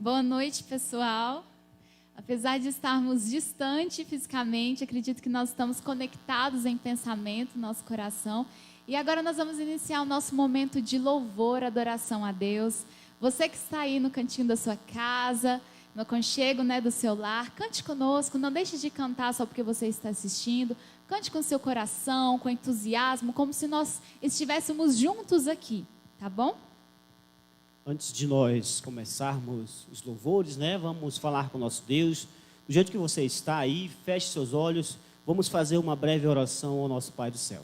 Boa noite, pessoal. Apesar de estarmos distantes fisicamente, acredito que nós estamos conectados em pensamento, nosso coração. E agora nós vamos iniciar o nosso momento de louvor, adoração a Deus. Você que está aí no cantinho da sua casa, no aconchego, do seu lar, cante conosco, não deixe de cantar só porque você está assistindo. Cante com seu coração, com entusiasmo, como se nós estivéssemos juntos aqui, tá bom? Antes de nós começarmos os louvores, vamos falar com o nosso Deus. Do jeito que você está aí, feche seus olhos, vamos fazer uma breve oração ao nosso Pai do céu.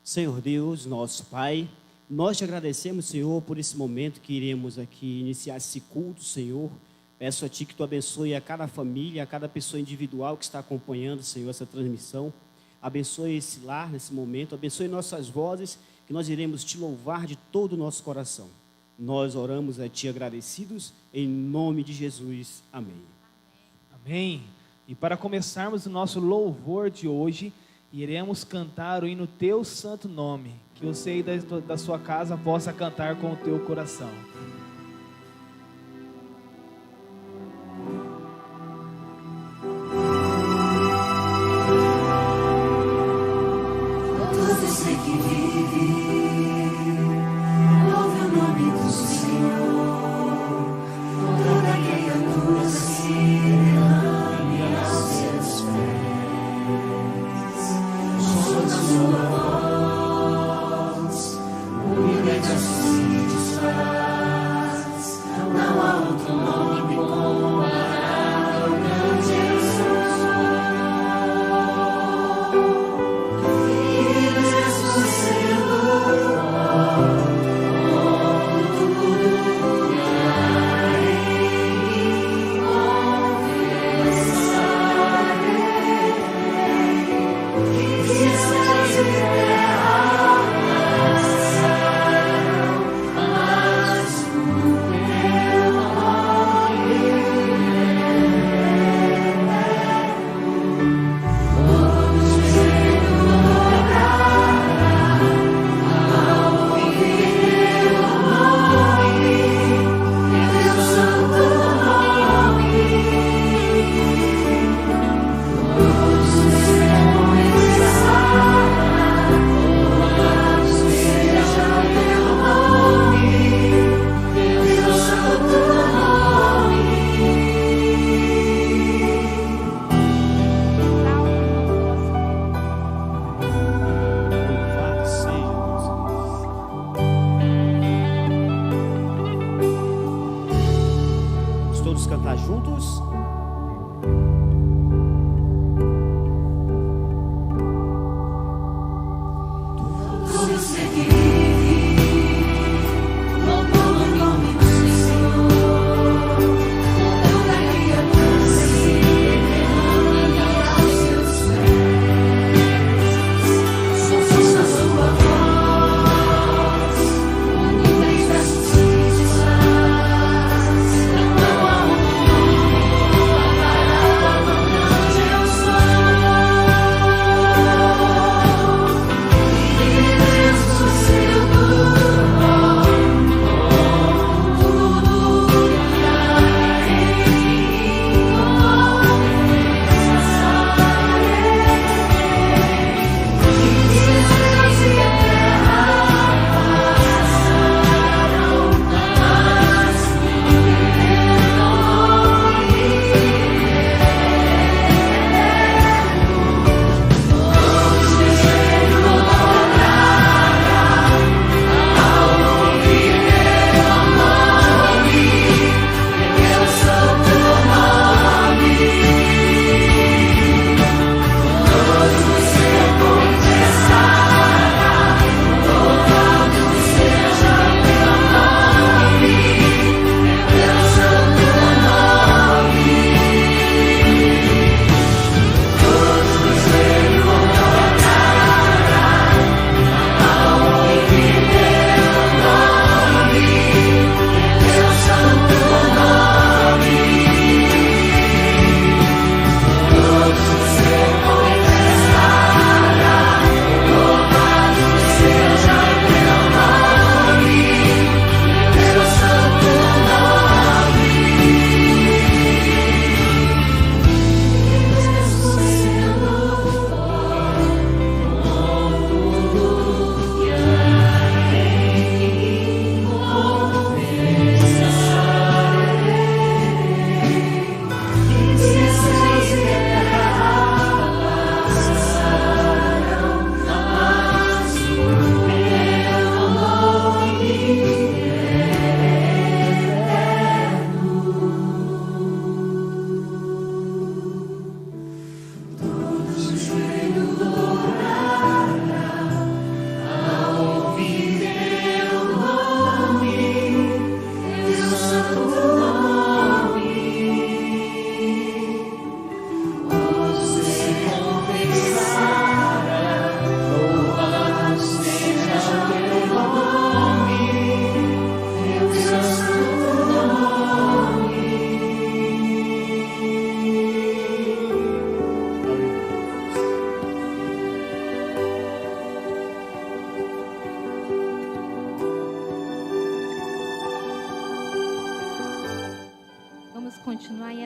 Senhor Deus, nosso Pai, nós te agradecemos, Senhor, por esse momento que iremos aqui iniciar esse culto, Senhor. Peço a Ti que Tu abençoe a cada família, a cada pessoa individual que está acompanhando, Senhor, essa transmissão. Abençoe esse lar nesse momento, abençoe nossas vozes, que nós iremos Te louvar de todo o nosso coração. Nós oramos a Ti agradecidos, em nome de Jesus. Amém. Amém. E para começarmos o nosso louvor de hoje, iremos cantar o hino Teu Santo Nome, que você aí da sua casa possa cantar com o teu coração. Jesus.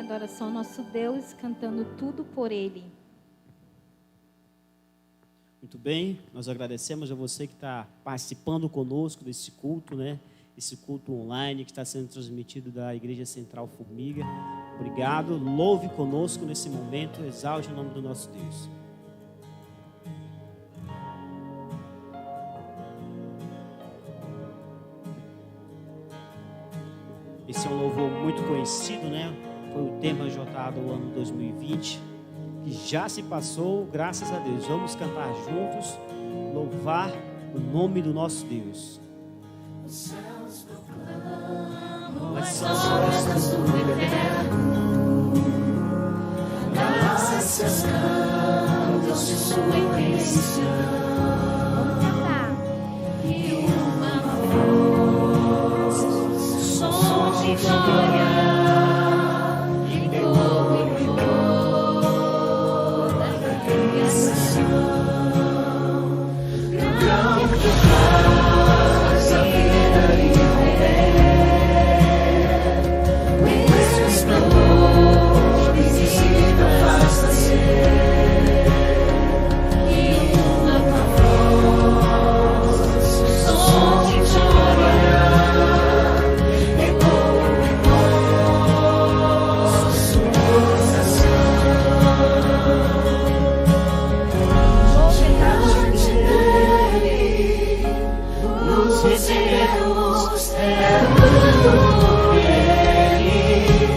adoração ao nosso Deus, cantando tudo por Ele. Muito bem, nós agradecemos a você que está participando conosco desse culto, né? Esse culto online que está sendo transmitido da Igreja Central Formiga. Obrigado, louve conosco nesse momento, exalte o nome do nosso Deus. Esse é um louvor muito conhecido, né? Foi o tema jotado ao ano 2020, que já se passou, graças a Deus. Vamos cantar juntos, louvar o nome do nosso Deus. Os céus proclamam as obras do Eterno, graças seus cantos de sua intenção. E uma voz, som de glória, ecoa em toda a criação. Grão que faz a vida viver, mesmo esplendor invisível faz nascer. E uma voz, som de glória, ecoa em nossa estação. Diante dele nos rendemos, é tudo por ele,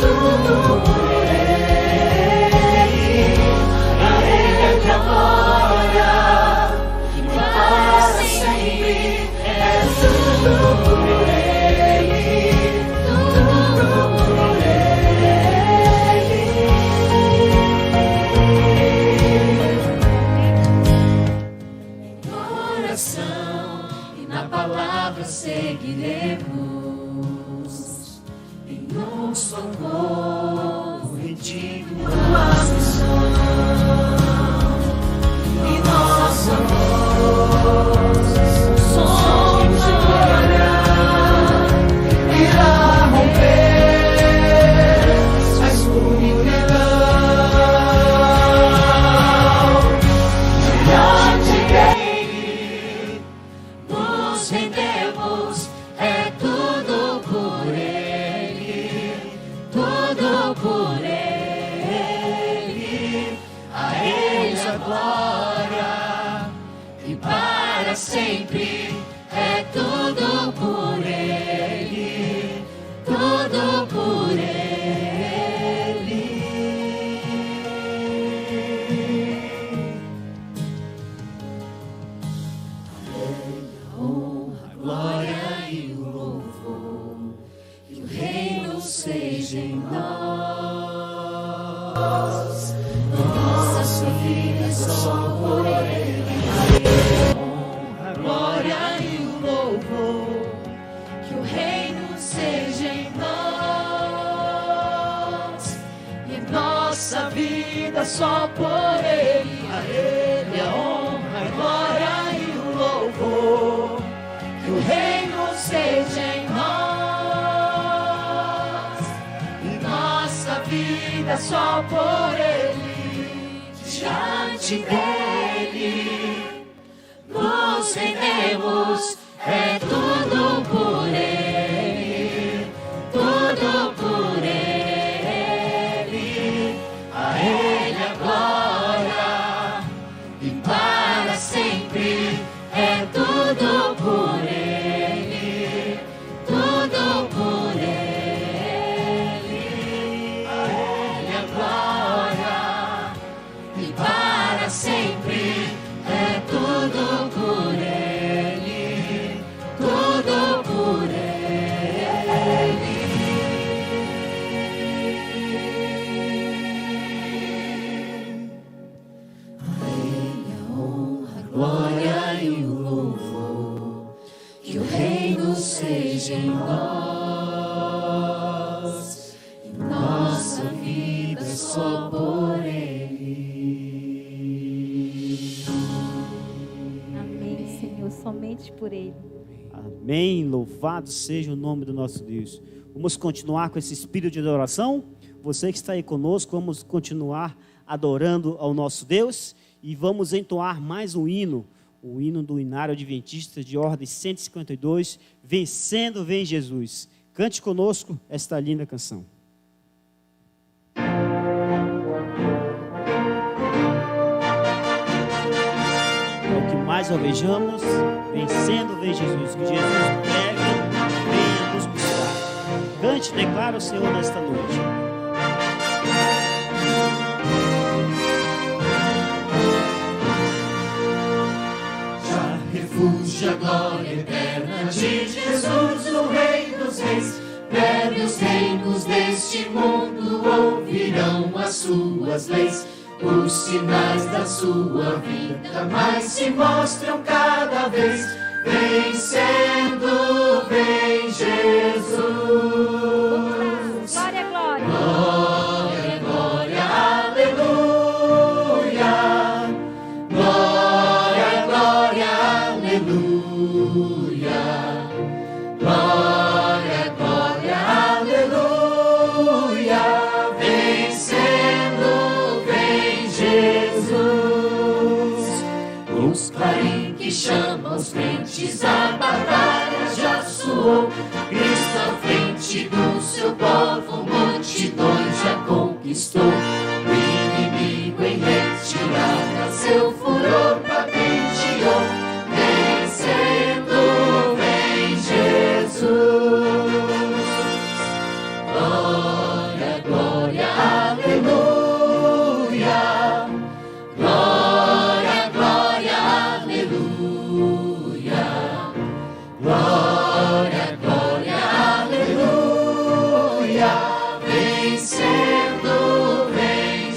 tudo por ele. A ele é glória e para sempre, é tudo por ele, tudo por ele. Oração e na palavra seguiremos, em um socorro digno a missão. E nossa voz, som de glória, irá romper a escuridão. Diante dele nos rendemos, é tudo por ele, tudo por ele. A ele a glória e para sempre, é tudo por ele, tudo por ele. A glória e o louvor, que o reino seja em nós, nossas vidas só por ele. A glória e o louvor, que o reino seja em nós, e nossa vida só por ele. A ele a honra, a glória e o louvor, que o reino seja em nós, e nossa vida só por ele. Diante dele nos rendemos, é tudo por ele, tudo por ele. A ele a glória e para sempre, é tudo por ele, tudo por ele. A ele a glória e para sempre, é tudo por ele, tudo por ele. A ele a honra, a glória e o louvor, que o reino seja em nós, e nossa vida só por ele. Amém, Senhor, somente por Ele. Amém. Louvado seja o nome do nosso Deus. Vamos continuar com esse espírito de adoração. Você que está aí conosco, vamos continuar adorando ao nosso Deus. E vamos entoar mais um hino. O hino do Inário Adventista de ordem 152. Vencendo vem Jesus. Cante conosco esta linda canção. Mais alvejamos, vencendo vem Jesus, que Jesus breve venha nos buscar. Cante, declara o Senhor nesta noite. Já refúgio a glória eterna de Jesus, o Rei dos Reis. Breve os reinos deste mundo ouvirão as suas leis. Os sinais da sua vida mais se mostram cada vez. Vencendo vem Jesus. Glória, glória. Glória, glória, aleluia. Glória, glória, aleluia. Glória, glória, aleluia. Vencendo os clarém que chamam os crentes, a batalha já soou. Cristo à frente do seu povo, multidões já conquistou. O inimigo em retirada, seu furor patenteou. Vencendo vem Jesus. Glória, glória, aleluia. Glória, glória, aleluia. Glória, glória, aleluia. Vencendo vem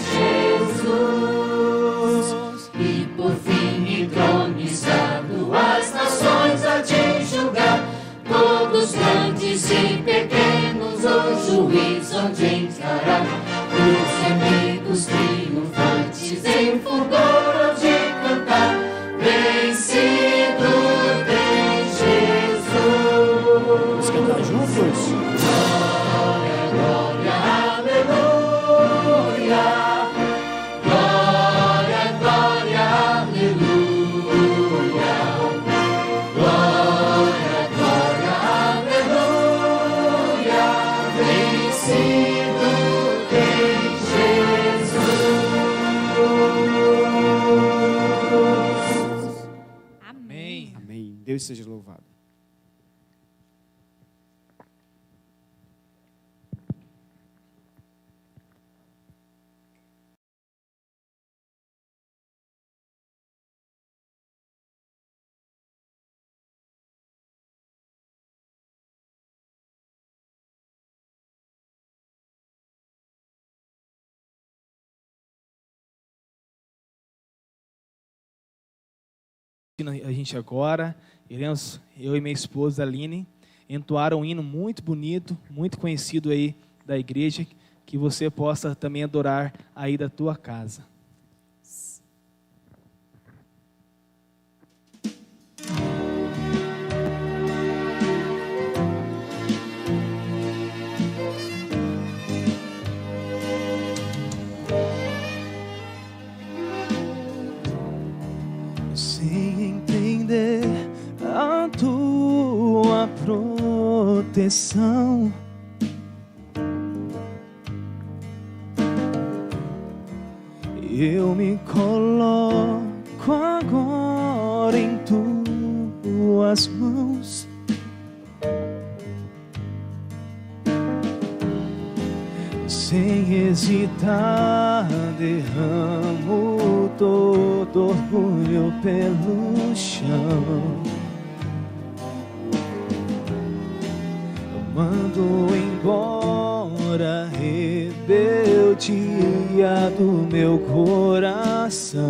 Jesus. E por fim entronizado as nações há de julgar. Todos grandes e pequenos o juiz onde entrará. Os inimigos triunfantes em fulgor hão de cantar. Vencido vem Jesus. Vamos cantar juntos? Glória, glória, aleluia. Glória, glória, aleluia. Glória, glória, aleluia. Vencido vem Jesus. Amém. Amém. Deus seja louvado. A gente agora, iremos, eu e minha esposa Aline, entoar um hino muito bonito, muito conhecido aí da igreja, que você possa também adorar aí da tua casa. Sem entender a tua proteção, eu me coloco agora em tuas mãos. Sem hesitar, derramo todo orgulho pelo chão. Mando embora a rebeldia do meu coração.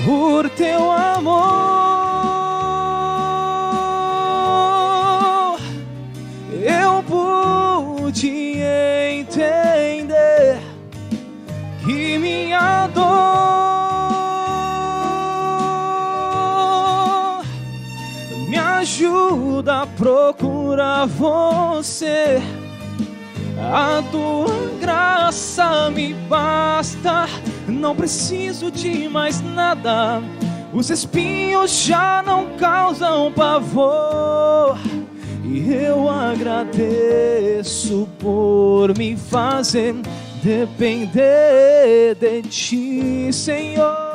Por teu amor, eu pude entender que minha dor a procurar você. A tua graça me basta, não preciso de mais nada. Os espinhos já não causam pavor, e eu agradeço por me fazer depender de ti, Senhor.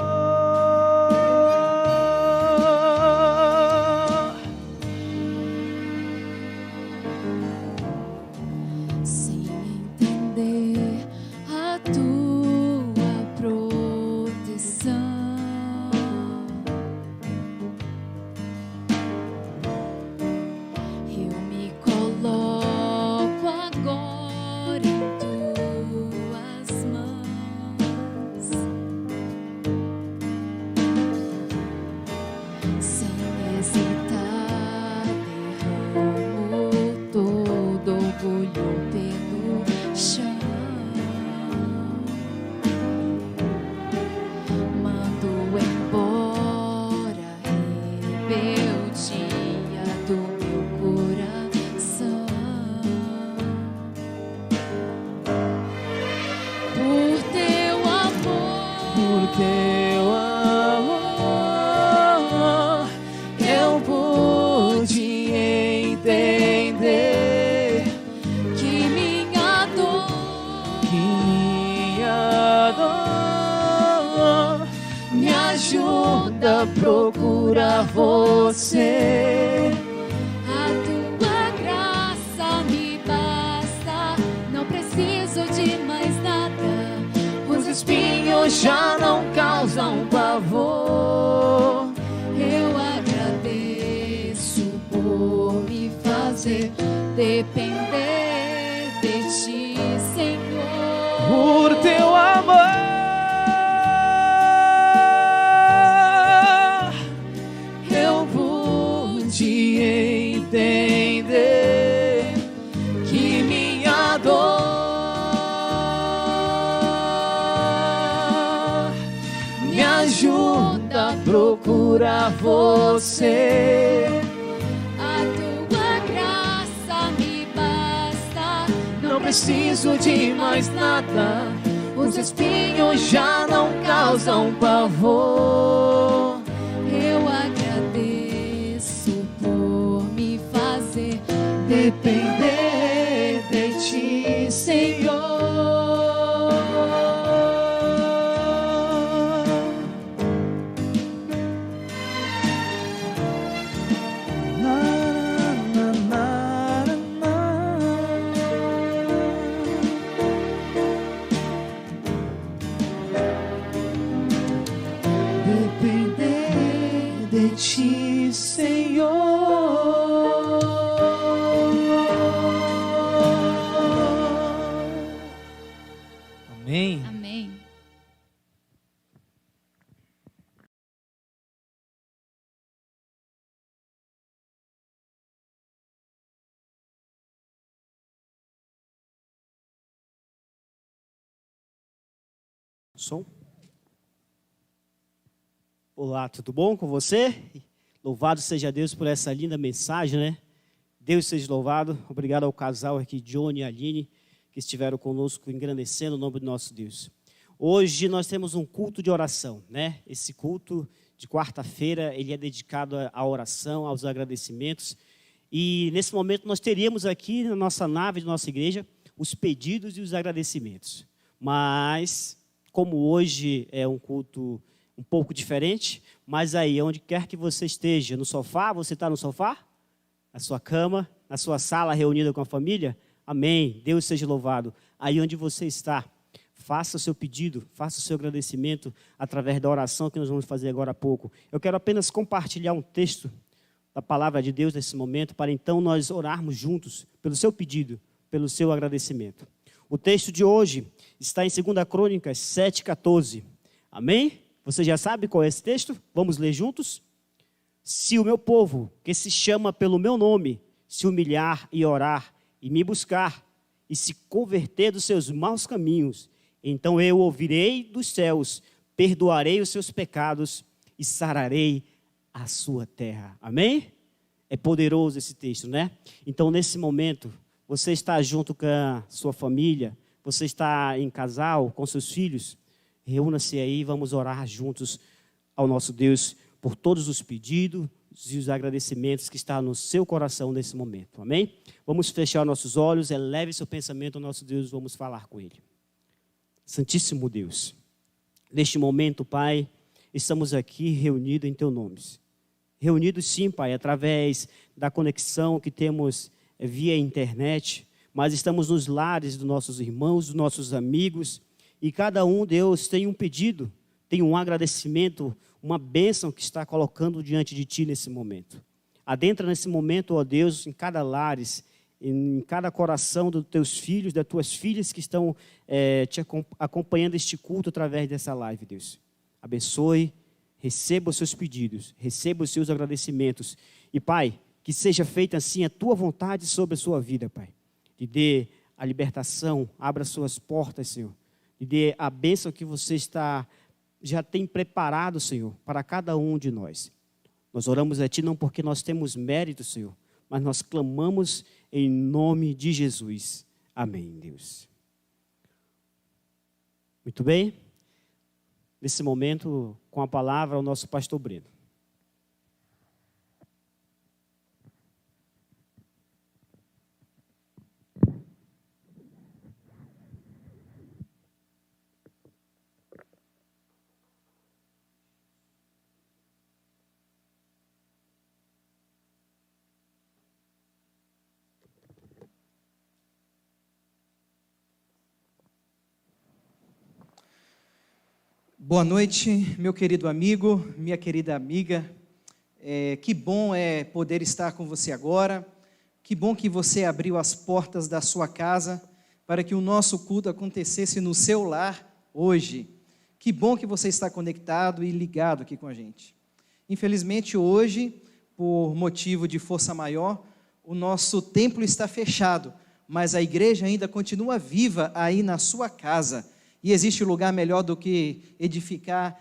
Procura você. A tua graça me basta, não preciso de mais nada. Os espinhos já não causam pavor. Eu agradeço por me fazer depender de ti, Senhor. Por teu amor entender que minha dor me ajuda a procurar você. A tua graça me basta, Não preciso de mais nada. Os espinhos já não causam pavor. eu agradeço por me fazer Depender de ti, Senhor. Depender de ti, Senhor. Amém. Amém. Som. Olá, tudo bom com você? Louvado seja Deus por essa linda mensagem, né? Deus seja louvado. Obrigado ao casal aqui, Johnny e Aline, que estiveram conosco engrandecendo o nome do nosso Deus. Hoje nós temos um culto de oração, né? Esse culto de quarta-feira, ele é dedicado à oração, aos agradecimentos. E nesse momento nós teríamos aqui na nossa nave de nossa igreja os pedidos e os agradecimentos. Mas como hoje é um culto um pouco diferente, mas aí, onde quer que você esteja, no sofá, você está no sofá? Na sua cama, na sua sala reunida com a família? Amém, Deus seja louvado. Aí onde você está, faça o seu pedido, faça o seu agradecimento através da oração que nós vamos fazer agora há pouco. Eu quero apenas compartilhar um texto da palavra de Deus nesse momento, para então nós orarmos juntos pelo seu pedido, pelo seu agradecimento. O texto de hoje está em 2 Crônicas 7,14. Amém? Você já sabe qual é esse texto? Vamos ler juntos? Se o meu povo, que se chama pelo meu nome, se humilhar e orar e me buscar e se converter dos seus maus caminhos, então eu ouvirei dos céus, perdoarei os seus pecados e sararei a sua terra. Amém? É poderoso esse texto, né? Então, nesse momento, você está junto com a sua família, você está em casal com seus filhos, reúna-se aí, vamos orar juntos ao nosso Deus por todos os pedidos e os agradecimentos que estão no seu coração nesse momento, amém? Vamos fechar nossos olhos, eleve seu pensamento ao nosso Deus, vamos falar com Ele. Santíssimo Deus, neste momento, Pai, estamos aqui reunidos em Teu nome. Reunidos sim, Pai, através da conexão que temos via internet, mas estamos nos lares dos nossos irmãos, dos nossos amigos, e cada um, Deus, tem um pedido, tem um agradecimento, uma bênção que está colocando diante de Ti nesse momento. Adentra nesse momento, ó Deus, em cada lares, em cada coração dos Teus filhos, das Tuas filhas que estão te acompanhando este culto através dessa live, Deus. Abençoe, receba os seus pedidos, receba os seus agradecimentos. E, Pai, que seja feita assim a Tua vontade sobre a sua vida, Pai. Lhe dê a libertação, abra suas portas, Senhor. Lhe dê a bênção que você já tem preparado, Senhor, para cada um de nós. Nós oramos a Ti não porque nós temos mérito, Senhor, mas nós clamamos em nome de Jesus. Amém, Deus. Muito bem. Nesse momento, com a palavra, o nosso pastor Breno. Boa noite, meu querido amigo, minha querida amiga. Que bom é poder estar com você agora. Que bom que você abriu as portas da sua casa para que o nosso culto acontecesse no seu lar hoje. Que bom que você está conectado e ligado aqui com a gente. Infelizmente, hoje, por motivo de força maior, o nosso templo está fechado, mas a igreja ainda continua viva aí na sua casa. E existe lugar melhor do que edificar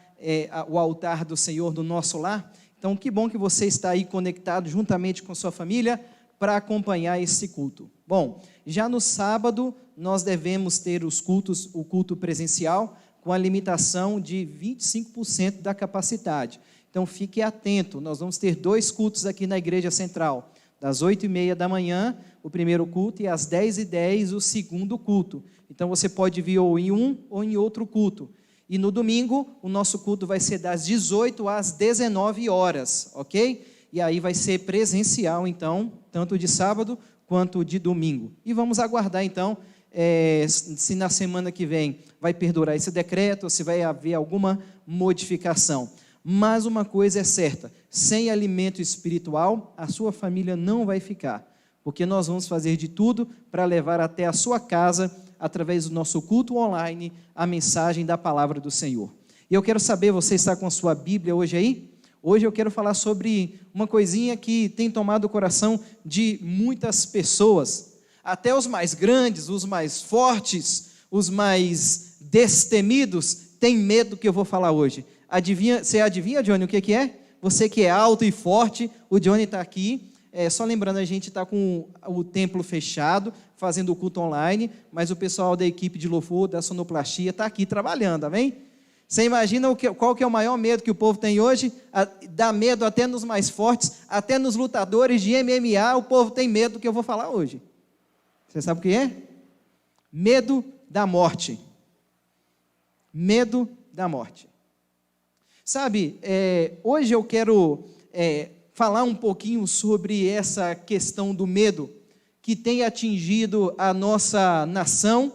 o altar do Senhor no nosso lar? Então, que bom que você está aí conectado juntamente com sua família para acompanhar esse culto. Bom, já no sábado, nós devemos ter o culto presencial, com a limitação de 25% da capacidade. Então, fique atento, nós vamos ter 2 cultos aqui na Igreja Central, das 8h30 da manhã, o primeiro culto, e às 10h10, o segundo culto. Então, você pode vir ou em um ou em outro culto. E no domingo, o nosso culto vai ser das 18 às 19 horas, ok? E aí vai ser presencial, então, tanto de sábado quanto de domingo. E vamos aguardar, então, se na semana que vem vai perdurar esse decreto, ou se vai haver alguma modificação. Mas uma coisa é certa, sem alimento espiritual, a sua família não vai ficar. Porque nós vamos fazer de tudo para levar até a sua casa, através do nosso culto online, a mensagem da palavra do Senhor. E eu quero saber, você está com a sua Bíblia hoje aí? Hoje eu quero falar sobre uma coisinha que tem tomado o coração de muitas pessoas, até os mais grandes, os mais fortes, os mais destemidos, têm medo do que eu vou falar hoje. Você adivinha, Johnny, o que é? Você que é alto e forte, o Johnny está aqui. Só lembrando, a gente está com o templo fechado, fazendo o culto online, mas o pessoal da equipe de louvor, da sonoplastia, está aqui trabalhando, amém? Você imagina qual que é o maior medo que o povo tem hoje? Dá medo até nos mais fortes, até nos lutadores de MMA, o povo tem medo do que eu vou falar hoje. Você sabe o que é? Medo da morte. Medo da morte. Sabe, hoje eu quero falar um pouquinho sobre essa questão do medo que tem atingido a nossa nação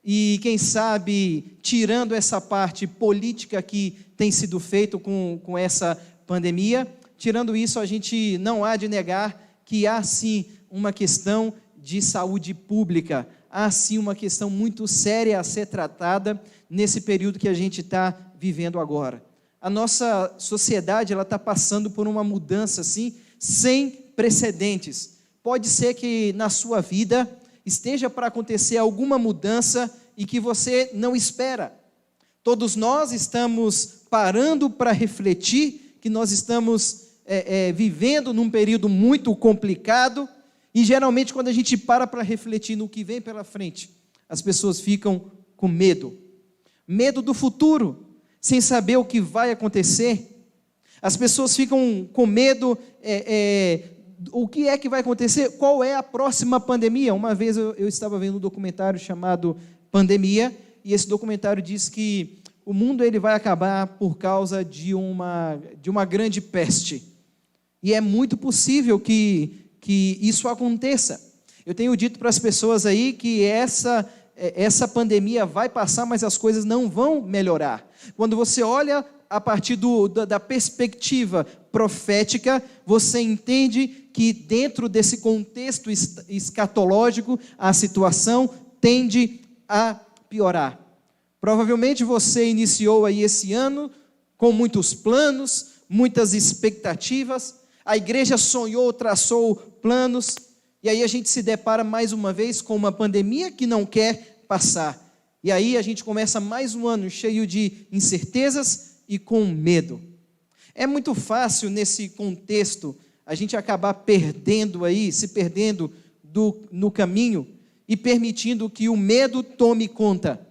e, quem sabe, tirando essa parte política que tem sido feito com essa pandemia, tirando isso, a gente não há de negar que há sim uma questão de saúde pública, há sim uma questão muito séria a ser tratada nesse período que a gente está vivendo agora. A nossa sociedade está passando por uma mudança assim, sem precedentes. Pode ser que na sua vida esteja para acontecer alguma mudança e que você não espera. Todos nós estamos parando para refletir que nós estamos vivendo num período muito complicado, e geralmente quando a gente para refletir no que vem pela frente, as pessoas ficam com medo. Medo do futuro, sem saber o que vai acontecer. As pessoas ficam com medo, o que é que vai acontecer? Qual é a próxima pandemia? Uma vez eu estava vendo um documentário chamado Pandemia, e esse documentário diz que o mundo ele vai acabar por causa de uma grande peste. E é muito possível que isso aconteça. Eu tenho dito para as pessoas aí que essa pandemia vai passar, mas as coisas não vão melhorar. Quando você olha a partir da perspectiva profética, você entende que dentro desse contexto escatológico, a situação tende a piorar. Provavelmente você iniciou aí esse ano com muitos planos, muitas expectativas, a igreja sonhou, traçou planos, e aí a gente se depara mais uma vez com uma pandemia que não quer passar. E aí a gente começa mais um ano cheio de incertezas e com medo. É muito fácil nesse contexto a gente acabar se perdendo no caminho e permitindo que o medo tome conta.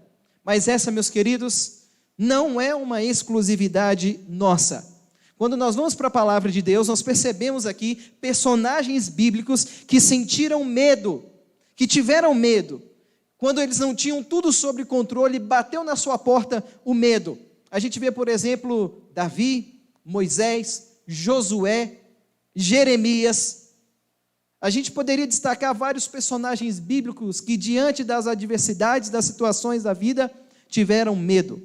Mas essa, meus queridos, não é uma exclusividade nossa. Quando nós vamos para a palavra de Deus, nós percebemos aqui personagens bíblicos que sentiram medo, que tiveram medo. Quando eles não tinham tudo sob controle, bateu na sua porta o medo. A gente vê, por exemplo, Davi, Moisés, Josué, Jeremias. A gente poderia destacar vários personagens bíblicos que, diante das adversidades, das situações da vida, tiveram medo.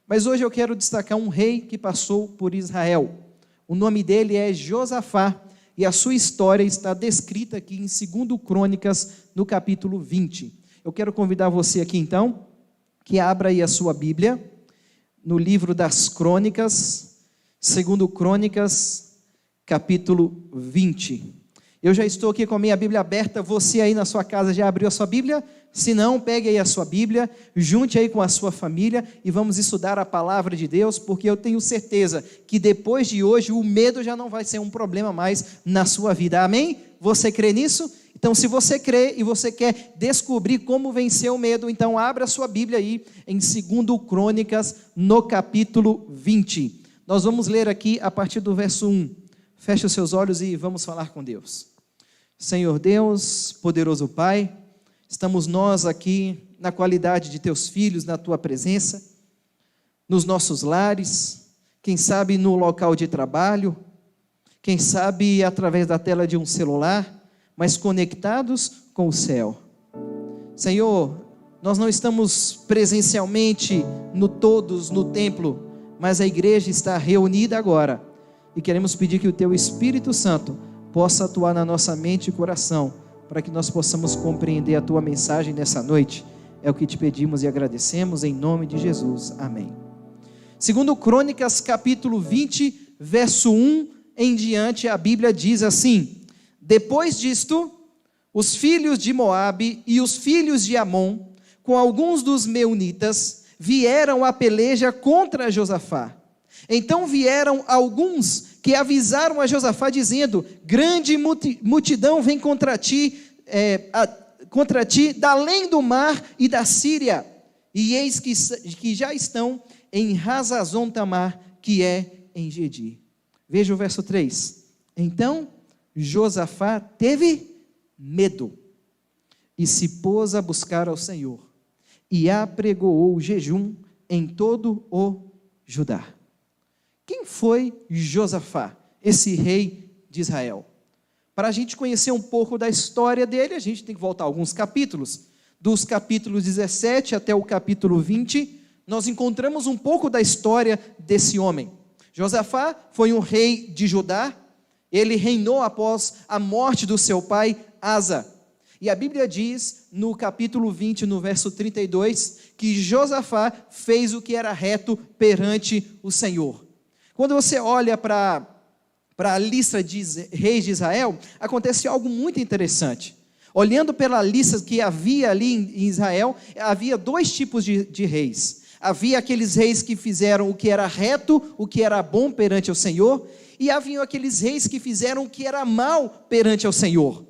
Mas hoje eu quero destacar um rei que passou por Israel. O nome dele é Josafá, e a sua história está descrita aqui em 2 Crônicas, no capítulo 20. Eu quero convidar você aqui, então, que abra aí a sua Bíblia, no livro das Crônicas, 2 Crônicas, capítulo 20. Eu já estou aqui com a minha Bíblia aberta, você aí na sua casa já abriu a sua Bíblia? Se não, pegue aí a sua Bíblia, junte aí com a sua família e vamos estudar a palavra de Deus, porque eu tenho certeza que depois de hoje o medo já não vai ser um problema mais na sua vida, amém? Você crê nisso? Então, se você crê e você quer descobrir como vencer o medo, então abra a sua Bíblia aí em 2 Crônicas, no capítulo 20. Nós vamos ler aqui a partir do verso 1. Feche os seus olhos e vamos falar com Deus. Senhor Deus, poderoso Pai, estamos nós aqui na qualidade de teus filhos, na tua presença, nos nossos lares, quem sabe no local de trabalho, quem sabe através da tela de um celular, mas conectados com o céu. Senhor, nós não estamos presencialmente todos no templo, mas a igreja está reunida agora e queremos pedir que o teu Espírito Santo possa atuar na nossa mente e coração, para que nós possamos compreender a tua mensagem nessa noite. É o que te pedimos e agradecemos em nome de Jesus. Amém. 2 Crônicas, capítulo 20, verso 1 em diante, a Bíblia diz assim: depois disto, os filhos de Moabe e os filhos de Amon, com alguns dos meunitas, vieram à peleja contra Josafá. Então vieram alguns que avisaram a Josafá, dizendo: grande multidão vem contra ti, da além do mar e da Síria, e eis que já estão em Hazazon Tamar, que é em Gedi. Veja o verso 3. Então Josafá teve medo e se pôs a buscar ao Senhor, e apregoou o jejum em todo o Judá. Quem foi Josafá, esse rei de Israel? Para a gente conhecer um pouco da história dele, a gente tem que voltar alguns capítulos. Dos capítulos 17 até o capítulo 20, nós encontramos um pouco da história desse homem. Josafá foi um rei de Judá, ele reinou após a morte do seu pai Asa. E a Bíblia diz, no capítulo 20, no verso 32, que Josafá fez o que era reto perante o Senhor. Quando você olha para a lista de reis de Israel, acontece algo muito interessante. Olhando pela lista que havia ali em Israel, havia dois tipos de reis. Havia aqueles reis que fizeram o que era reto, o que era bom perante o Senhor, e haviam aqueles reis que fizeram o que era mal perante o Senhor.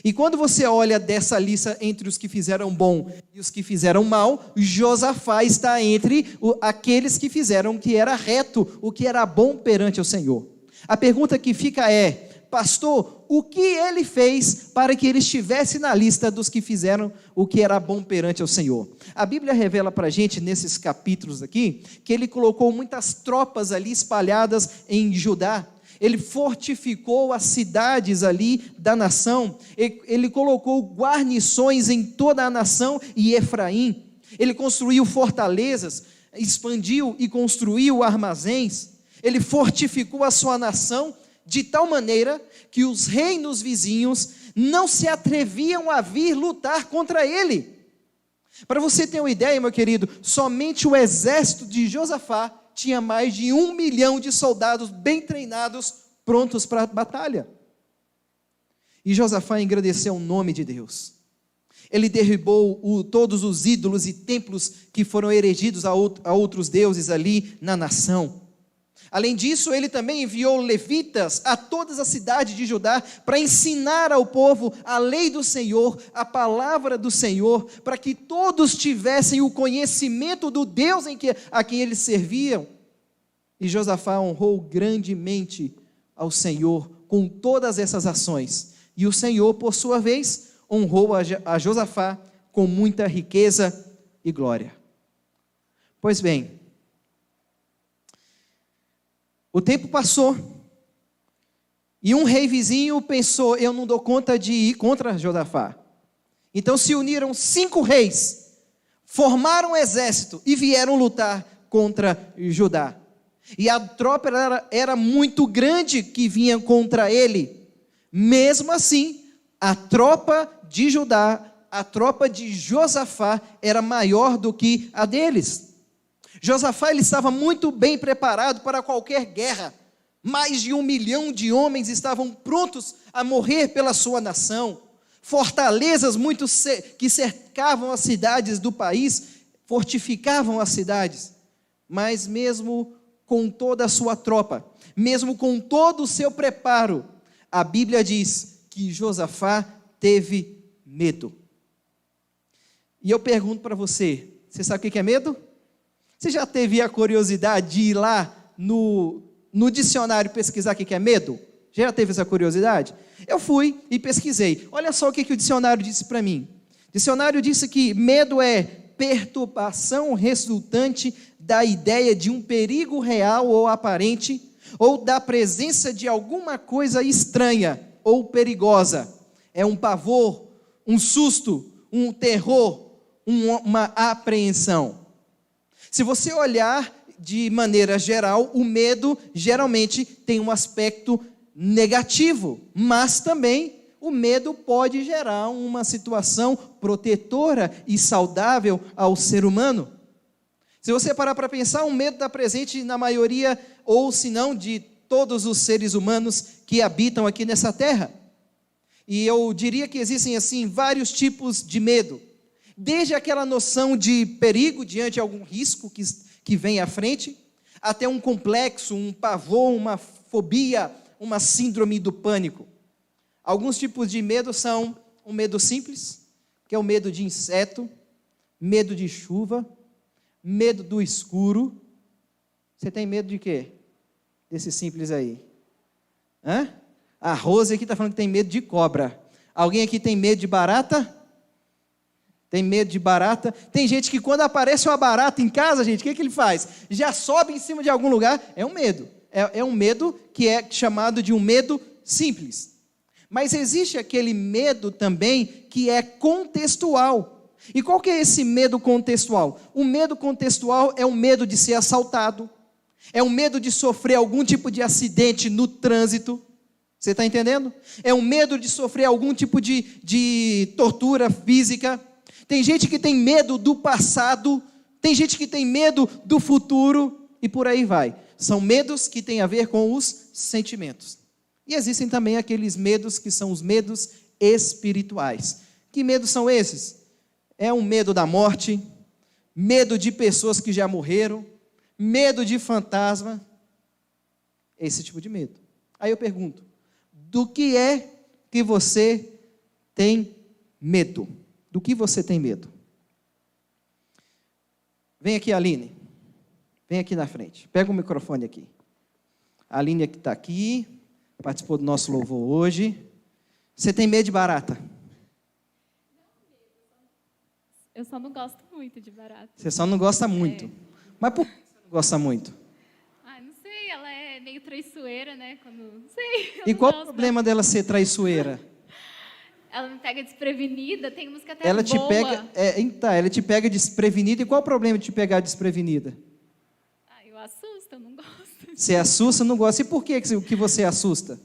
E quando você olha dessa lista entre os que fizeram bom e os que fizeram mal, Josafá está entre aqueles que fizeram o que era reto, o que era bom perante o Senhor. A pergunta que fica é: pastor, o que ele fez para que ele estivesse na lista dos que fizeram o que era bom perante o Senhor? A Bíblia revela para a gente, nesses capítulos aqui, que ele colocou muitas tropas ali espalhadas em Judá. Ele fortificou as cidades ali da nação, ele colocou guarnições em toda a nação e Efraim, ele construiu fortalezas, expandiu e construiu armazéns, ele fortificou a sua nação de tal maneira que os reinos vizinhos não se atreviam a vir lutar contra ele. Para você ter uma ideia, meu querido, somente o exército de Josafá tinha mais de 1 milhão de soldados bem treinados, prontos para a batalha. E Josafá engrandeceu o nome de Deus. Ele derrubou todos os ídolos e templos que foram erigidos a outros deuses ali na nação. Além disso, ele também enviou levitas a todas as cidades de Judá para ensinar ao povo a lei do Senhor, a palavra do Senhor, para que todos tivessem o conhecimento do Deus a quem eles serviam. E Josafá honrou grandemente ao Senhor com todas essas ações. E o Senhor, por sua vez, honrou a Josafá com muita riqueza e glória. Pois bem, o tempo passou, e um rei vizinho pensou: eu não dou conta de ir contra Josafá. Então se uniram 5 reis, formaram um exército e vieram lutar contra Judá. E a tropa era muito grande que vinha contra ele. Mesmo assim, a tropa de Judá, a tropa de Josafá era maior do que a deles. Josafá ele estava muito bem preparado para qualquer guerra. Mais de 1 milhão de homens estavam prontos a morrer pela sua nação. Fortalezas que cercavam as cidades do país, fortificavam as cidades. Mas mesmo com toda a sua tropa, mesmo com todo o seu preparo, a Bíblia diz que Josafá teve medo. E eu pergunto para você, você sabe o que é medo? Você já teve a curiosidade de ir lá no dicionário pesquisar o que é medo? Já teve essa curiosidade? Eu fui e pesquisei. Olha só o que o dicionário disse para mim. O dicionário disse que medo é perturbação resultante da ideia de um perigo real ou aparente, ou da presença de alguma coisa estranha ou perigosa. É um pavor, um susto, um terror, uma apreensão. Se você olhar de maneira geral, o medo geralmente tem um aspecto negativo, mas também o medo pode gerar uma situação protetora e saudável ao ser humano. Se você parar para pensar, o medo está presente na maioria, ou se não, de todos os seres humanos que habitam aqui nessa terra. E eu diria que existem, assim, vários tipos de medo. Desde aquela noção de perigo diante de algum risco que vem à frente, até um complexo, um pavor, uma fobia, uma síndrome do pânico. Alguns tipos de medo são o medo simples, que é o medo de inseto, medo de chuva, medo do escuro. Você tem medo de quê? Desse simples aí. Hã? A Rose aqui está falando que tem medo de cobra. Alguém aqui tem medo de barata? Tem medo de barata? Tem gente que quando aparece uma barata em casa, gente, o que ele faz? Já sobe em cima de algum lugar? É um medo. É um medo que é chamado de um medo simples. Mas existe aquele medo também que é contextual. E qual que é esse medo contextual? O medo contextual é o medo de ser assaltado, é o medo de sofrer algum tipo de acidente no trânsito. Você está entendendo? É o medo de sofrer algum tipo de tortura física. Tem gente que tem medo do passado, tem gente que tem medo do futuro, e por aí vai. São medos que têm a ver com os sentimentos. E existem também aqueles medos que são os medos espirituais. Que medos são esses? É um medo da morte, medo de pessoas que já morreram, medo de fantasma, esse tipo de medo. Aí eu pergunto, do que é que você tem medo? Do que você tem medo? Vem aqui, Aline. Vem aqui na frente. Pega o microfone aqui. A Aline que está aqui, participou do nosso louvor hoje. Você tem medo de barata? Eu só não gosto muito de barata. Você só não gosta muito. Mas por que você não gosta muito? Ah, não sei, ela é meio traiçoeira, né? Não sei. E qual o problema dela ser traiçoeira? Ela me pega desprevenida, tem música até Ela boa. te pega, ela te pega desprevenida. E qual o problema de te pegar desprevenida? Ah, eu assusto, eu não gosto. Você assusta, não gosta. E por que você assusta?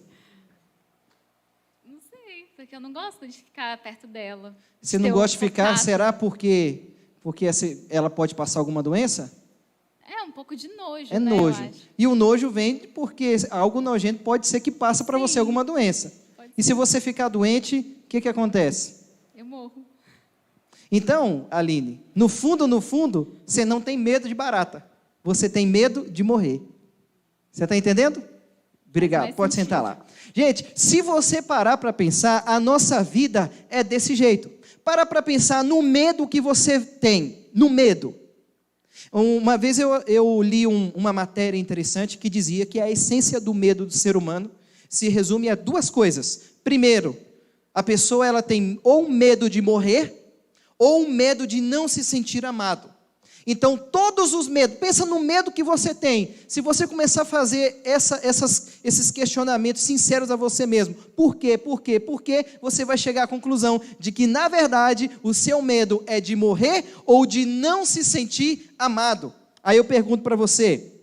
Não sei, porque eu não gosto de ficar perto dela. Você não gosta de ficar, será porque ela pode passar alguma doença? É um pouco de nojo, É né, nojo. eu acho. E o nojo vem porque algo nojento pode ser que passa para você alguma doença. E se você ficar doente, o que acontece? Eu morro. Então, Aline, no fundo, você não tem medo de barata. Você tem medo de morrer. Você está entendendo? Obrigado, pode sentar lá. Gente, se você parar para pensar, a nossa vida é desse jeito. Para pensar no medo que você tem, no medo. Uma vez eu li uma matéria interessante que dizia que a essência do medo do ser humano se resume a duas coisas. Primeiro, a pessoa ela tem ou medo de morrer ou medo de não se sentir amado. Então, todos os medos, pensa no medo que você tem. Se você começar a fazer esses questionamentos sinceros a você mesmo, por quê, você vai chegar à conclusão de que, na verdade, o seu medo é de morrer ou de não se sentir amado. Aí eu pergunto para você,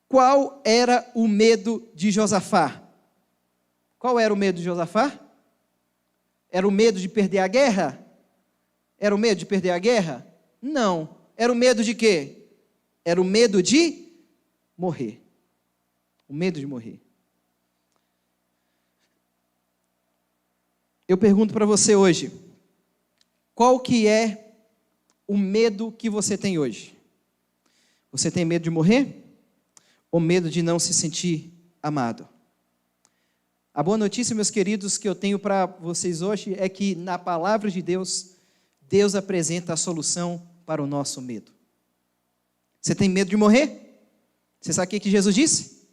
qual era o medo de Josafá? Qual era o medo de Josafá? Era o medo de perder a guerra? Era o medo de perder a guerra? Não. Era o medo de quê? Era o medo de morrer. O medo de morrer. Eu pergunto para você hoje, qual que é o medo que você tem hoje? Você tem medo de morrer? Ou medo de não se sentir amado? A boa notícia, meus queridos, que eu tenho para vocês hoje é que na palavra de Deus, Deus apresenta a solução para o nosso medo. Você tem medo de morrer? Você sabe o que Jesus disse?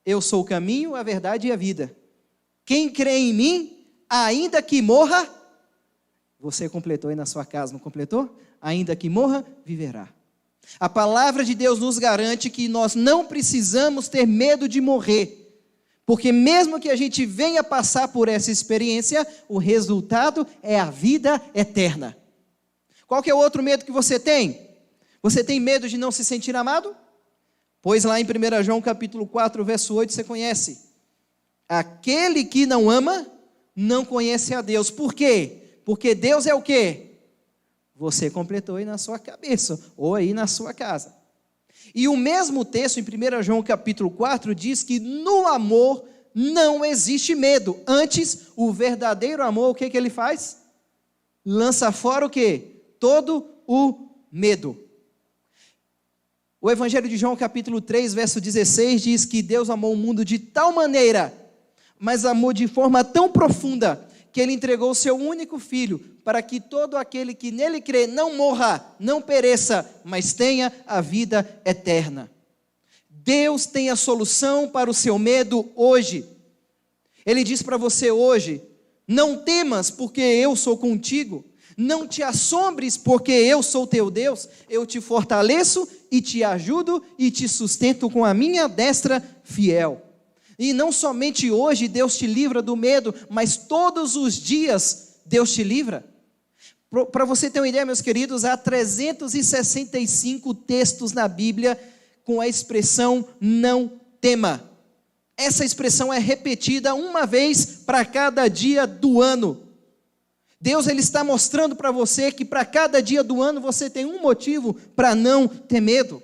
Eu sou o caminho, a verdade e a vida. Quem crê em mim, ainda que morra, você completou aí na sua casa, não completou? Ainda que morra, viverá. A palavra de Deus nos garante que nós não precisamos ter medo de morrer, porque mesmo que a gente venha passar por essa experiência, o resultado é a vida eterna. Qual que é o outro medo que você tem? Você tem medo de não se sentir amado? Pois lá em 1 João capítulo 4, verso 8, você conhece. Aquele que não ama, não conhece a Deus. Por quê? Porque Deus é o quê? Você completou aí na sua cabeça, ou aí na sua casa. E o mesmo texto em 1 João capítulo 4 diz que no amor não existe medo. Antes, o verdadeiro amor, o que ele faz? Lança fora o quê? Todo o medo. O Evangelho de João capítulo 3, verso 16 diz que Deus amou o mundo de tal maneira, mas amou de forma tão profunda, que Ele entregou o seu único Filho, para que todo aquele que nele crê não morra, não pereça, mas tenha a vida eterna. Deus tem a solução para o seu medo hoje. Ele diz para você hoje, não temas porque eu sou contigo. Não te assombres, porque eu sou teu Deus, eu te fortaleço e te ajudo e te sustento com a minha destra fiel. E não somente hoje Deus te livra do medo, mas todos os dias Deus te livra. Para você ter uma ideia, meus queridos, há 365 textos na Bíblia com a expressão não tema. Essa expressão é repetida uma vez para cada dia do ano. Deus ele está mostrando para você que para cada dia do ano você tem um motivo para não ter medo.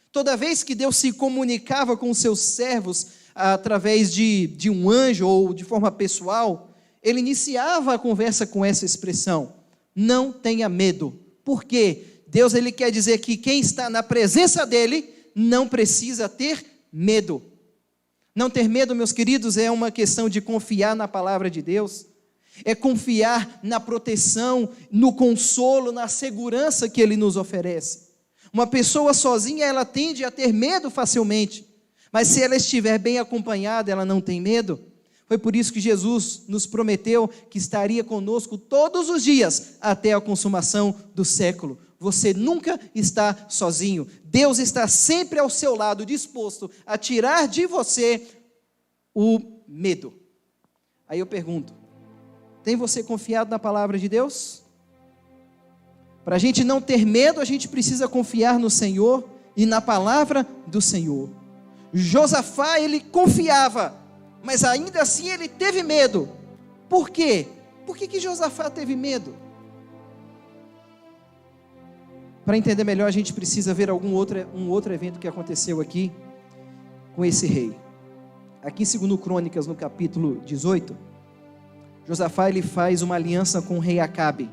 Toda vez que Deus se comunicava com os seus servos através de um anjo ou de forma pessoal, ele iniciava a conversa com essa expressão, não tenha medo. Por quê? Deus, ele quer dizer que quem está na presença dele não precisa ter medo. Não ter medo, meus queridos, é uma questão de confiar na palavra de Deus, é confiar na proteção, no consolo, na segurança que ele nos oferece. Uma pessoa sozinha, ela tende a ter medo facilmente, mas se ela estiver bem acompanhada, ela não tem medo. Foi por isso que Jesus nos prometeu que estaria conosco todos os dias até a consumação do século. Você nunca está sozinho. Deus está sempre ao seu lado, disposto a tirar de você o medo. Aí eu pergunto, tem você confiado na palavra de Deus? Para a gente não ter medo, a gente precisa confiar no Senhor e na palavra do Senhor. Josafá, ele confiava, mas ainda assim ele teve medo. Por quê? Por que Josafá teve medo? Para entender melhor, a gente precisa ver um outro evento que aconteceu aqui com esse rei. Aqui em 2 Crônicas, no capítulo 18, Josafá, ele faz uma aliança com o rei Acabe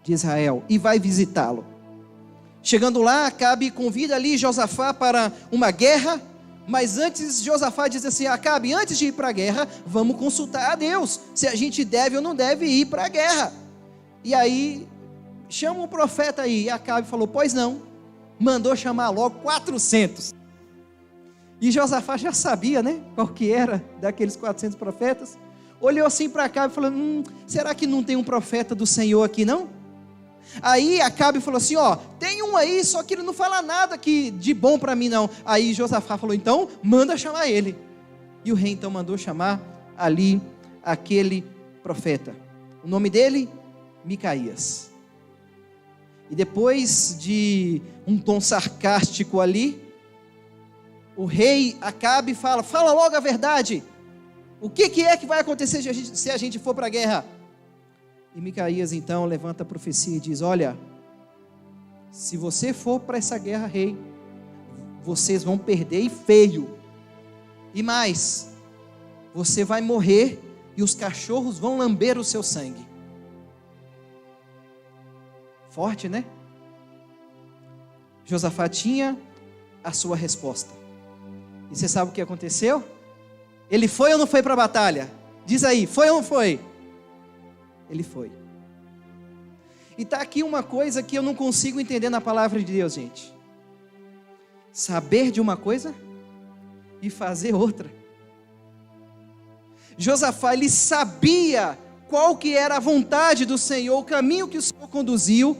de Israel e vai visitá-lo. Chegando lá, Acabe convida ali Josafá para uma guerra, mas antes Josafá diz assim: Acabe, antes de ir para a guerra, vamos consultar a Deus, se a gente deve ou não deve ir para a guerra. E aí, chama um profeta aí, e Acabe falou, pois não, mandou chamar logo 400. E Josafá já sabia, né, qual que era daqueles 400 profetas, olhou assim para Acabe e falou, será que não tem um profeta do Senhor aqui não? Aí Acabe falou assim, tem um aí, só que ele não fala nada de bom para mim não. Aí Josafá falou, então manda chamar ele. E o rei então mandou chamar ali aquele profeta. O nome dele, Micaías. E depois de um tom sarcástico ali, o rei Acabe fala logo a verdade. O que é que vai acontecer se a gente for para a guerra? E Micaías então levanta a profecia e diz, olha, se você for para essa guerra, rei, vocês vão perder e feio. E mais, você vai morrer e os cachorros vão lamber o seu sangue. Forte, né? Josafá tinha a sua resposta. E você sabe o que aconteceu? Ele foi ou não foi para a batalha? Diz aí, foi ou não foi? Ele foi. E está aqui uma coisa que eu não consigo entender na palavra de Deus, gente. Saber de uma coisa e fazer outra. Josafá, ele sabia qual que era a vontade do Senhor, o caminho que o Senhor conduziu.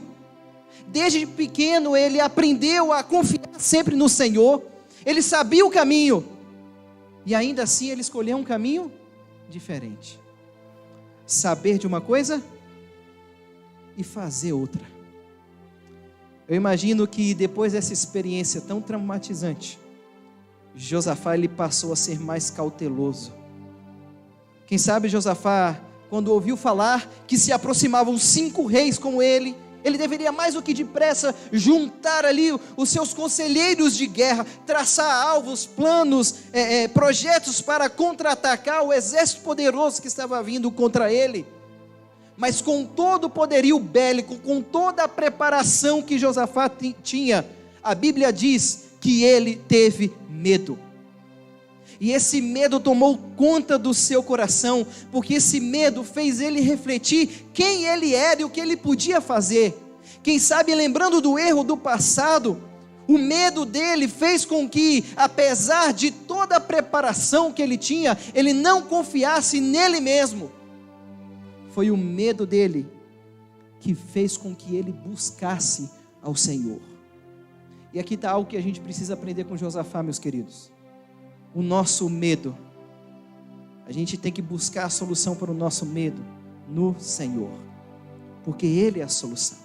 Desde pequeno ele aprendeu a confiar sempre no Senhor. Ele sabia o caminho. E ainda assim ele escolheu um caminho diferente. Saber de uma coisa e fazer outra. Eu imagino que depois dessa experiência tão traumatizante, Josafá ele passou a ser mais cauteloso. Quem sabe Josafá, quando ouviu falar que se aproximavam 5 reis como ele deveria mais do que depressa juntar ali os seus conselheiros de guerra, traçar alvos, planos, projetos para contra-atacar o exército poderoso que estava vindo contra ele. Mas com todo o poderio bélico, com toda a preparação que Josafá tinha, a Bíblia diz que ele teve medo. E esse medo tomou conta do seu coração, porque esse medo fez ele refletir quem ele era e o que ele podia fazer. Quem sabe, lembrando do erro do passado, o medo dele fez com que, apesar de toda a preparação que ele tinha, ele não confiasse nele mesmo. Foi o medo dele que fez com que ele buscasse ao Senhor. E aqui está algo que a gente precisa aprender com Josafá, meus queridos. O nosso medo, a gente tem que buscar a solução para o nosso medo no Senhor, porque Ele é a solução.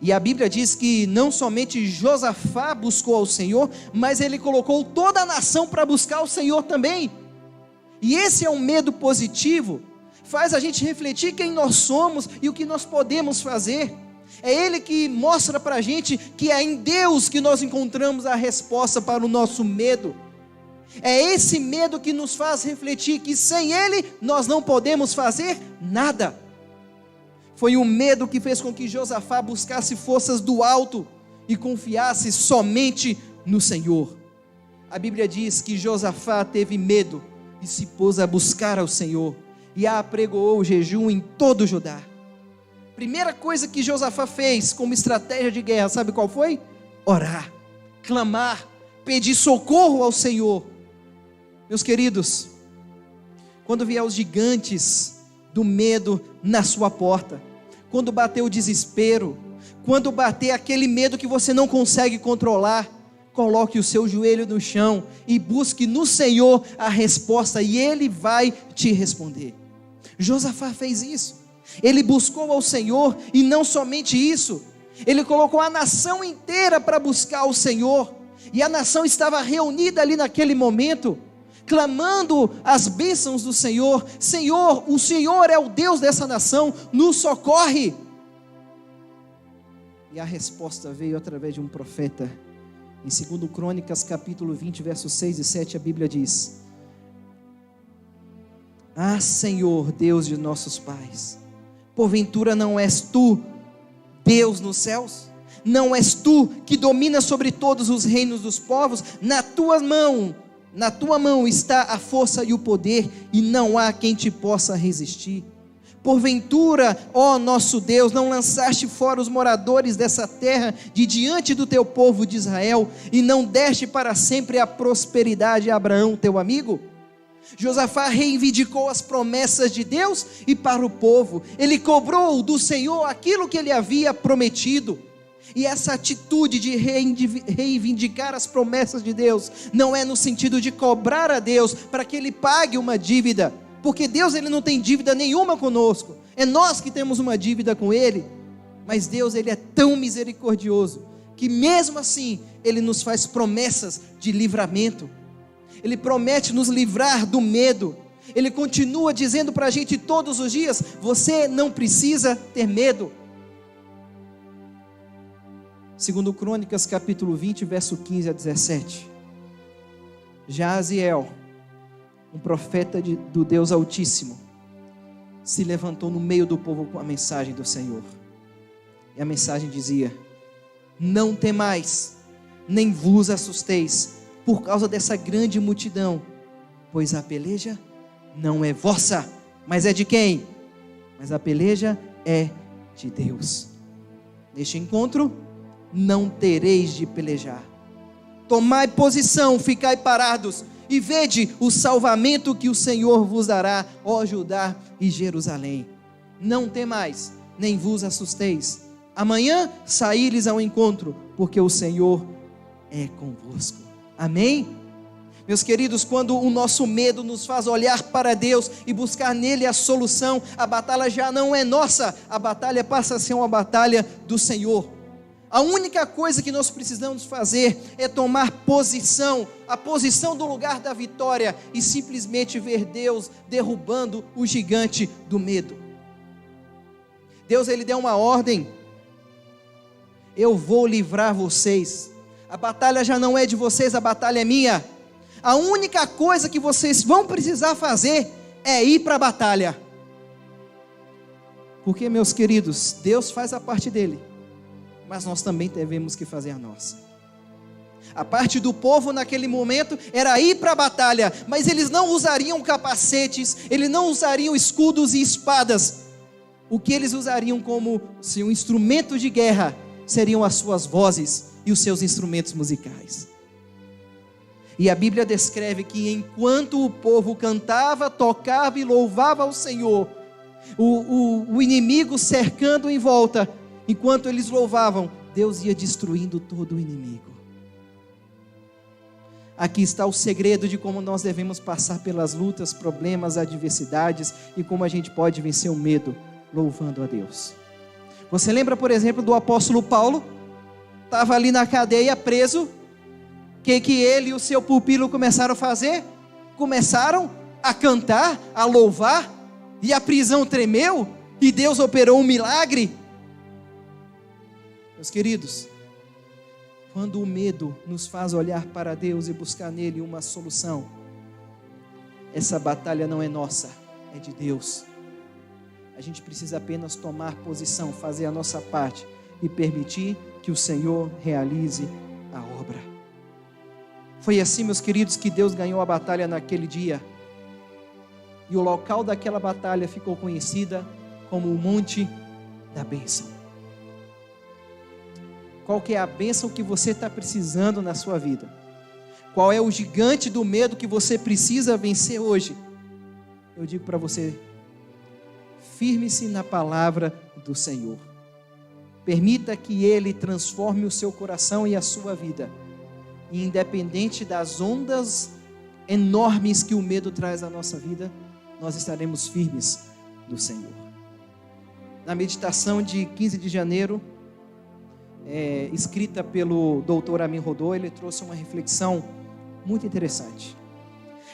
E a Bíblia diz que não somente Josafá buscou ao Senhor, mas ele colocou toda a nação para buscar o Senhor também. E esse é um medo positivo, faz a gente refletir quem nós somos e o que nós podemos fazer. É Ele que mostra para a gente que é em Deus que nós encontramos a resposta para o nosso medo. É esse medo que nos faz refletir que sem Ele nós não podemos fazer nada. Foi o medo que fez com que Josafá buscasse forças do alto e confiasse somente no Senhor. A Bíblia diz que Josafá teve medo e se pôs a buscar ao Senhor e apregoou o jejum em todo o Judá. Primeira coisa que Josafá fez como estratégia de guerra, sabe qual foi? Orar, clamar, pedir socorro ao Senhor. Meus queridos, quando vier os gigantes do medo na sua porta, quando bater o desespero, quando bater aquele medo que você não consegue controlar, coloque o seu joelho no chão e busque no Senhor a resposta, e Ele vai te responder. Josafá fez isso. Ele buscou ao Senhor, e não somente isso, ele colocou a nação inteira para buscar o Senhor, e a nação estava reunida ali naquele momento, clamando as bênçãos do Senhor. Senhor, o Senhor é o Deus dessa nação, nos socorre. E a resposta veio através de um profeta. Em 2 Crônicas capítulo 20, versos 6 e 7, a Bíblia diz: Ah, Senhor, Deus de nossos pais, porventura não és tu Deus nos céus? Não és tu que domina sobre todos os reinos dos povos? Na tua mão está a força e o poder, e não há quem te possa resistir. Porventura, ó nosso Deus, não lançaste fora os moradores dessa terra de diante do teu povo de Israel, e não deste para sempre a prosperidade a Abraão, teu amigo? Josafá reivindicou as promessas de Deus e para o povo. Ele cobrou do Senhor aquilo que ele havia prometido. E essa atitude de reivindicar as promessas de Deus não é no sentido de cobrar a Deus para que Ele pague uma dívida, porque Deus, Ele não tem dívida nenhuma conosco, é nós que temos uma dívida com Ele. Mas Deus, Ele é tão misericordioso que mesmo assim Ele nos faz promessas de livramento. Ele promete nos livrar do medo. Ele continua dizendo para a gente todos os dias: você não precisa ter medo. 2 Crônicas capítulo 20, verso 15 a 17. Jaziel, um profeta do Deus Altíssimo, se levantou no meio do povo com a mensagem do Senhor. E a mensagem dizia: não temais, nem vos assusteis por causa dessa grande multidão, pois a peleja não é vossa, mas é de quem? Mas a peleja é de Deus. Neste encontro não tereis de pelejar. Tomai posição, ficai parados, e vede o salvamento que o Senhor vos dará, ó Judá e Jerusalém. Não temais, nem vos assusteis. Amanhã saíres ao encontro, porque o Senhor é convosco. Amém? Meus queridos, quando o nosso medo nos faz olhar para Deus e buscar nele a solução, a batalha já não é nossa, a batalha passa a ser uma batalha do Senhor. A única coisa que nós precisamos fazer é tomar posição, a posição do lugar da vitória, e simplesmente ver Deus derrubando o gigante do medo. Deus, Ele deu uma ordem: eu vou livrar vocês. A batalha já não é de vocês, a batalha é minha. A única coisa que vocês vão precisar fazer é ir para a batalha. Porque, meus queridos, Deus faz a parte dele, mas nós também devemos que fazer a nossa. A parte do povo naquele momento era ir para a batalha, mas eles não usariam capacetes, eles não usariam escudos e espadas. O que eles usariam como seu instrumento de guerra seriam as suas vozes e os seus instrumentos musicais. E a Bíblia descreve que enquanto o povo cantava, tocava e louvava ao Senhor, o inimigo cercando em volta, enquanto eles louvavam, Deus ia destruindo todo o inimigo. Aqui está o segredo de como nós devemos passar pelas lutas, problemas, adversidades, e como a gente pode vencer o medo, louvando a Deus. Você lembra, por exemplo, do apóstolo Paulo? Estava ali na cadeia, preso. O que ele e o seu pupilo começaram a fazer? Começaram a cantar, a louvar, e a prisão tremeu, e Deus operou um milagre. Meus queridos, quando o medo nos faz olhar para Deus e buscar nele uma solução, essa batalha não é nossa, é de Deus. A gente precisa apenas tomar posição, fazer a nossa parte e permitir que o Senhor realize a obra. Foi assim, meus queridos, que Deus ganhou a batalha naquele dia. E o local daquela batalha ficou conhecida como o Monte da Bênção. Qual que é a bênção que você está precisando na sua vida? Qual é o gigante do medo que você precisa vencer hoje? Eu digo para você, firme-se na palavra do Senhor. Permita que Ele transforme o seu coração e a sua vida. E independente das ondas enormes que o medo traz à nossa vida, nós estaremos firmes no Senhor. Na meditação de 15 de janeiro, escrita pelo Dr. Amin Rodô, ele trouxe uma reflexão muito interessante.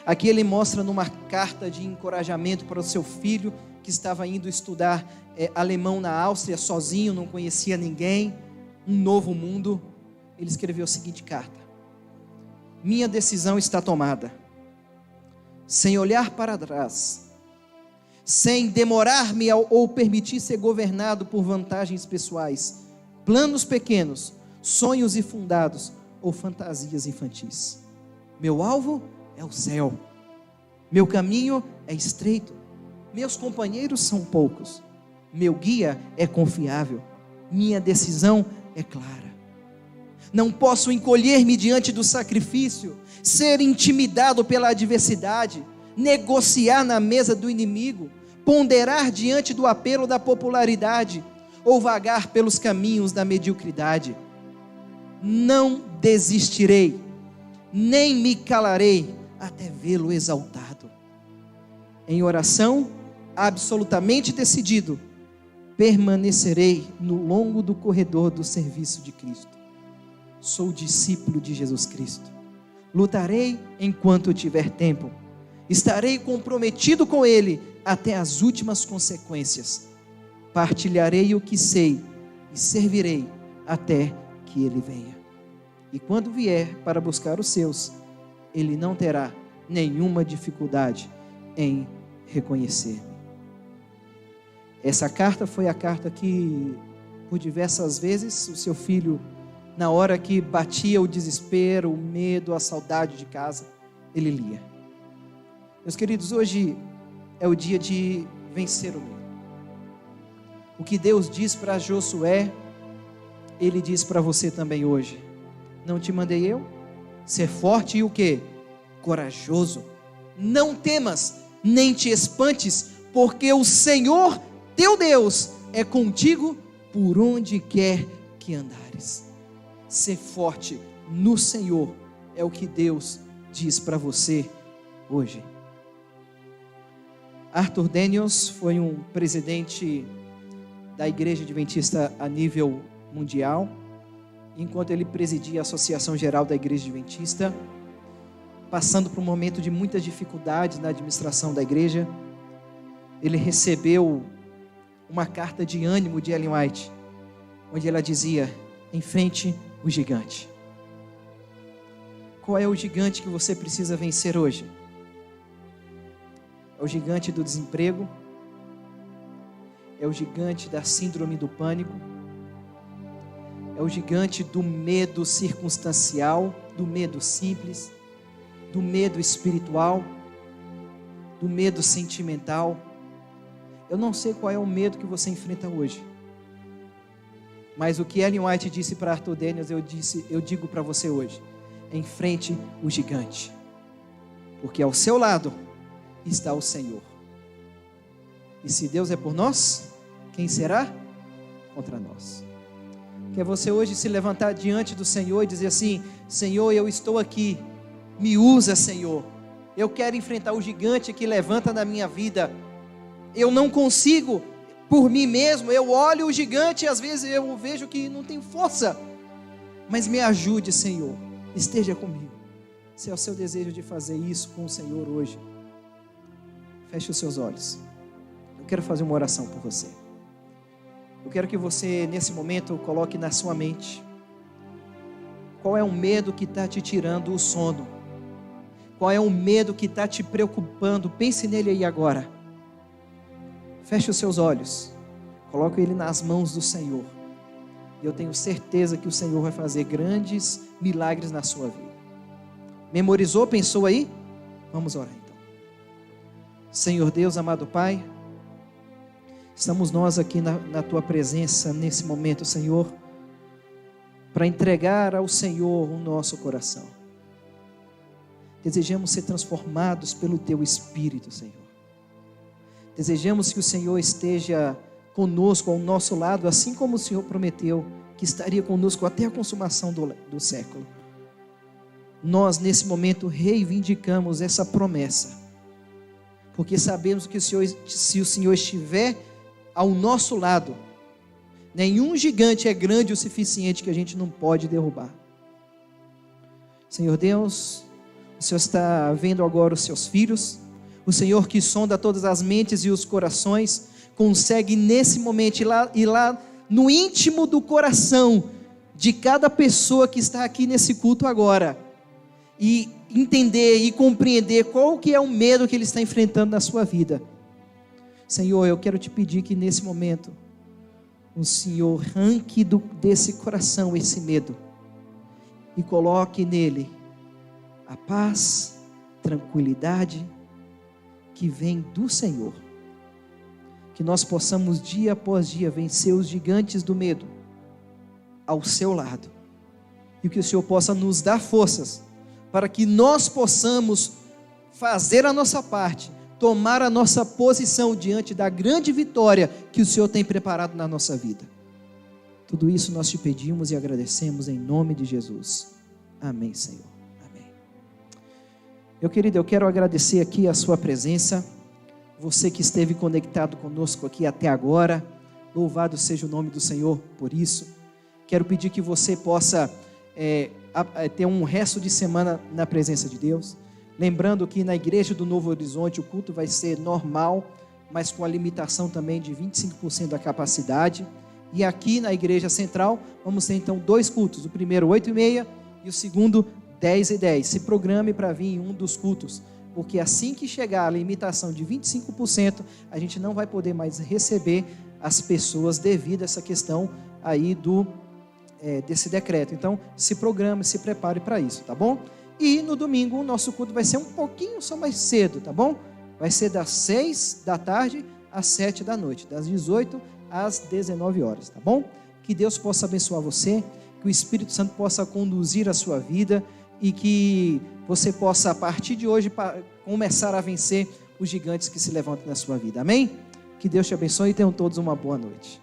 Aqui ele mostra numa carta de encorajamento para o seu filho, que estava indo estudar alemão na Áustria, sozinho, não conhecia ninguém, um novo mundo. Ele escreveu a seguinte carta: minha decisão está tomada, sem olhar para trás, sem demorar-me ou permitir ser governado por vantagens pessoais, planos pequenos, sonhos infundados ou fantasias infantis. Meu alvo é o céu, meu caminho é estreito, meus companheiros são poucos, meu guia é confiável, minha decisão é clara. Não posso encolher-me diante do sacrifício, ser intimidado pela adversidade, negociar na mesa do inimigo, ponderar diante do apelo da popularidade, ou vagar pelos caminhos da mediocridade. Não desistirei, nem me calarei, até vê-lo exaltado. Em oração, absolutamente decidido, permanecerei no longo do corredor do serviço de Cristo. Sou discípulo de Jesus Cristo. Lutarei enquanto tiver tempo. Estarei comprometido com Ele até as últimas consequências. Partilharei o que sei e servirei até que Ele venha. E quando vier para buscar os seus, Ele não terá nenhuma dificuldade em reconhecer-me. Essa carta foi a carta que, por diversas vezes, o seu filho, na hora que batia o desespero, o medo, a saudade de casa, ele lia. Meus queridos, hoje é o dia de vencer o medo. O que Deus diz para Josué, Ele diz para você também hoje. Não te mandei eu? Ser forte e o quê? Corajoso. Não temas, nem te espantes, porque o Senhor, teu Deus, é contigo por onde quer que andares. Ser forte no Senhor é o que Deus diz para você hoje. Arthur Daniels foi um presidente da Igreja Adventista a nível mundial. Enquanto ele presidia a Associação Geral da Igreja Adventista, passando por um momento de muitas dificuldades na administração da igreja, ele recebeu uma carta de ânimo de Ellen White, onde ela dizia: enfrente o gigante. Qual é o gigante que você precisa vencer hoje? É o gigante do desemprego? É o gigante da síndrome do pânico? É o gigante do medo circunstancial, do medo simples, do medo espiritual, do medo sentimental? Eu não sei qual é o medo que você enfrenta hoje, mas o que Ellen White disse para Arthur Daniels, eu digo para você hoje: enfrente o gigante, porque ao seu lado está o Senhor. E se Deus é por nós, quem será contra nós? Quer você hoje se levantar diante do Senhor e dizer assim: Senhor, eu estou aqui, me usa, Senhor. Eu quero enfrentar o gigante que levanta na minha vida. Eu não consigo por mim mesmo. Eu olho o gigante e às vezes eu vejo que não tenho força. Mas me ajude, Senhor. Esteja comigo. Se é o seu desejo de fazer isso com o Senhor hoje, feche os seus olhos. Eu quero fazer uma oração por você. Eu quero que você, nesse momento, coloque na sua mente: qual é o medo que está te tirando o sono? Qual é o medo que está te preocupando? Pense nele aí agora. Feche os seus olhos. Coloque ele nas mãos do Senhor. E eu tenho certeza que o Senhor vai fazer grandes milagres na sua vida. Memorizou? Pensou aí? Vamos orar então. Senhor Deus, amado Pai, estamos nós aqui na Tua presença nesse momento, Senhor, para entregar ao Senhor o nosso coração. Desejamos ser transformados pelo Teu Espírito, Senhor. Desejamos que o Senhor esteja conosco ao nosso lado, assim como o Senhor prometeu que estaria conosco até a consumação do século. Nós, nesse momento, reivindicamos essa promessa, porque sabemos que se o Senhor estiver ao nosso lado, nenhum gigante é grande o suficiente que a gente não pode derrubar. Senhor Deus, o Senhor está vendo agora os seus filhos, o Senhor que sonda todas as mentes e os corações, consegue nesse momento ir lá no íntimo do coração de cada pessoa que está aqui nesse culto agora, e entender e compreender qual que é o medo que ele está enfrentando na sua vida. Senhor, eu quero te pedir que nesse momento o Senhor arranque desse coração esse medo e coloque nele a paz, tranquilidade que vem do Senhor. Que nós possamos dia após dia vencer os gigantes do medo ao seu lado, e que o Senhor possa nos dar forças para que nós possamos fazer a nossa parte, tomar a nossa posição diante da grande vitória que o Senhor tem preparado na nossa vida. Tudo isso nós te pedimos e agradecemos em nome de Jesus. Amém, Senhor. Amém. Meu querido, eu quero agradecer aqui a sua presença, você que esteve conectado conosco aqui até agora. Louvado seja o nome do Senhor por isso. Quero pedir que você possa ter um resto de semana na presença de Deus. Lembrando que na Igreja do Novo Horizonte o culto vai ser normal, mas com a limitação também de 25% da capacidade. E aqui na Igreja Central vamos ter então 2 cultos, o primeiro 8h30 e o segundo 10h10. Se programe para vir em um dos cultos, porque assim que chegar a limitação de 25%, a gente não vai poder mais receber as pessoas devido a essa questão aí desse decreto. Então, se programe, se prepare para isso, tá bom? E no domingo o nosso culto vai ser um pouquinho só mais cedo, tá bom? Vai ser das 6 da tarde às 7 da noite, das 18 às 19 horas, tá bom? Que Deus possa abençoar você, que o Espírito Santo possa conduzir a sua vida e que você possa, a partir de hoje, começar a vencer os gigantes que se levantam na sua vida. Amém? Que Deus te abençoe e tenham todos uma boa noite.